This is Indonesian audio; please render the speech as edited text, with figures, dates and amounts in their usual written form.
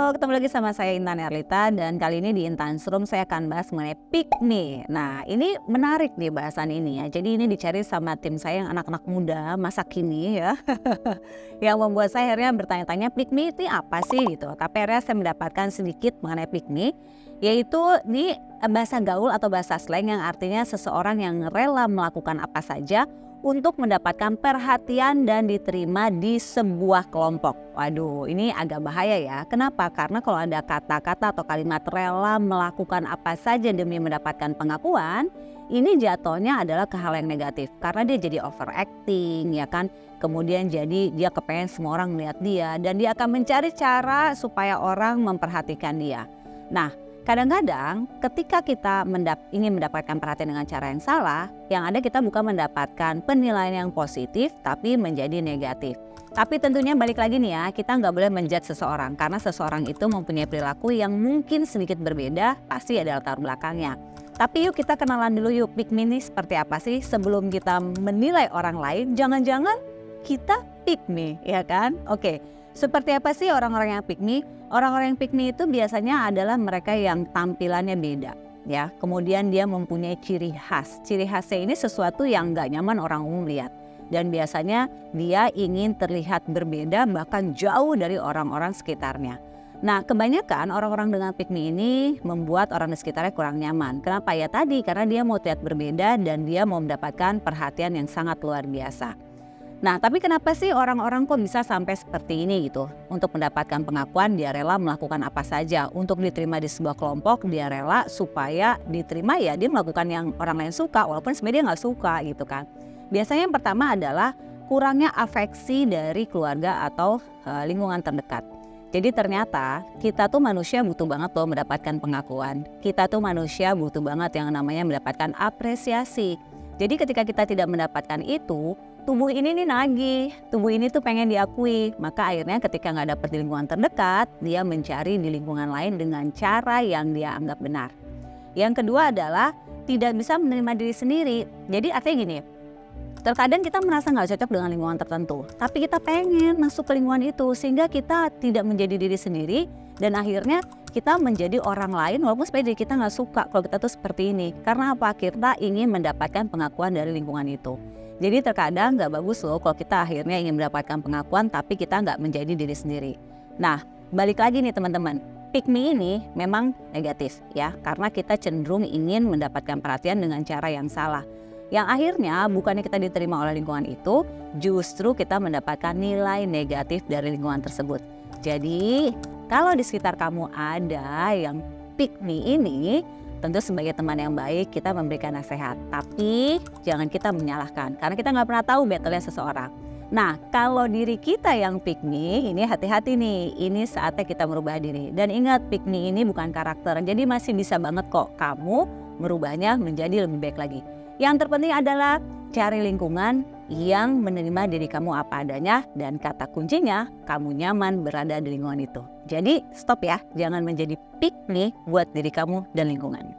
Halo, ketemu lagi sama saya Intan Erlita dan kali ini di Intan's Room saya akan bahas mengenai pick me. Nah, ini menarik nih bahasan ini ya. Jadi ini dicari sama tim saya yang anak-anak muda masa kini ya. Yang membuat saya akhirnya bertanya-tanya pick me itu apa sih gitu. Tapi akhirnya saya mendapatkan sedikit mengenai pick me, yaitu ini bahasa gaul atau bahasa slang yang artinya seseorang yang rela melakukan apa saja untuk mendapatkan perhatian dan diterima di sebuah kelompok. Waduh, ini agak bahaya ya. Kenapa? Karena kalau ada kata-kata atau kalimat rela melakukan apa saja demi mendapatkan pengakuan, ini jatuhnya adalah ke hal yang negatif. Karena dia jadi overacting ya kan. Kemudian jadi dia kepengen semua orang melihat dia dan dia akan mencari cara supaya orang memperhatikan dia. Nah, kadang-kadang ketika kita ingin mendapatkan perhatian dengan cara yang salah, yang ada kita bukan mendapatkan penilaian yang positif tapi menjadi negatif. Tapi tentunya balik lagi nih ya, kita nggak boleh menjudge seseorang karena seseorang itu mempunyai perilaku yang mungkin sedikit berbeda, pasti ada latar belakangnya. Tapi yuk kita kenalan dulu yuk, pick me ini seperti apa sih sebelum kita menilai orang lain, jangan-jangan kita pick me, ya kan? Oke. Seperti apa sih orang-orang yang pick me? Orang-orang yang pick me itu biasanya adalah mereka yang tampilannya beda, ya. Kemudian dia mempunyai ciri khas. Ciri khasnya ini sesuatu yang nggak nyaman orang umum lihat. Dan biasanya dia ingin terlihat berbeda bahkan jauh dari orang-orang sekitarnya. Nah, kebanyakan orang-orang dengan pick me ini membuat orang di sekitarnya kurang nyaman. Kenapa? Ya tadi, karena dia mau terlihat berbeda dan dia mau mendapatkan perhatian yang sangat luar biasa. Nah, tapi kenapa sih orang-orang kok bisa sampai seperti ini gitu? Untuk mendapatkan pengakuan dia rela melakukan apa saja. Untuk diterima di sebuah kelompok dia rela supaya diterima ya dia melakukan yang orang lain suka walaupun sebenarnya dia nggak suka gitu kan. Biasanya yang pertama adalah kurangnya afeksi dari keluarga atau lingkungan terdekat. Jadi ternyata kita tuh manusia butuh banget loh mendapatkan pengakuan. Kita tuh manusia butuh banget yang namanya mendapatkan apresiasi. Jadi ketika kita tidak mendapatkan itu, tubuh ini nih nagih, tubuh ini tuh pengen diakui. Maka akhirnya ketika nggak dapet di lingkungan terdekat, dia mencari di lingkungan lain dengan cara yang dia anggap benar. Yang kedua adalah tidak bisa menerima diri sendiri. Jadi artinya gini, terkadang kita merasa nggak cocok dengan lingkungan tertentu, tapi kita pengen masuk ke lingkungan itu sehingga kita tidak menjadi diri sendiri dan akhirnya kita menjadi orang lain walaupun sebenarnya diri kita nggak suka kalau kita tuh seperti ini. Karena apa? Kita ingin mendapatkan pengakuan dari lingkungan itu. Jadi terkadang nggak bagus loh kalau kita akhirnya ingin mendapatkan pengakuan tapi kita nggak menjadi diri sendiri. Nah, balik lagi nih teman-teman. Pick me ini memang negatif ya, karena kita cenderung ingin mendapatkan perhatian dengan cara yang salah. Yang akhirnya bukannya kita diterima oleh lingkungan itu, justru kita mendapatkan nilai negatif dari lingkungan tersebut. Jadi, kalau di sekitar kamu ada yang pick me ini, tentu sebagai teman yang baik kita memberikan nasihat. Tapi jangan kita menyalahkan, karena kita nggak pernah tahu battle-nya seseorang. Nah, kalau diri kita yang pick me, ini hati-hati nih, ini saatnya kita merubah diri. Dan ingat, pick me ini bukan karakter, jadi masih bisa banget kok kamu merubahnya menjadi lebih baik lagi. Yang terpenting adalah cari lingkungan yang menerima diri kamu apa adanya dan kata kuncinya kamu nyaman berada di lingkungan itu. Jadi stop ya, jangan menjadi pick me buat diri kamu dan lingkungan.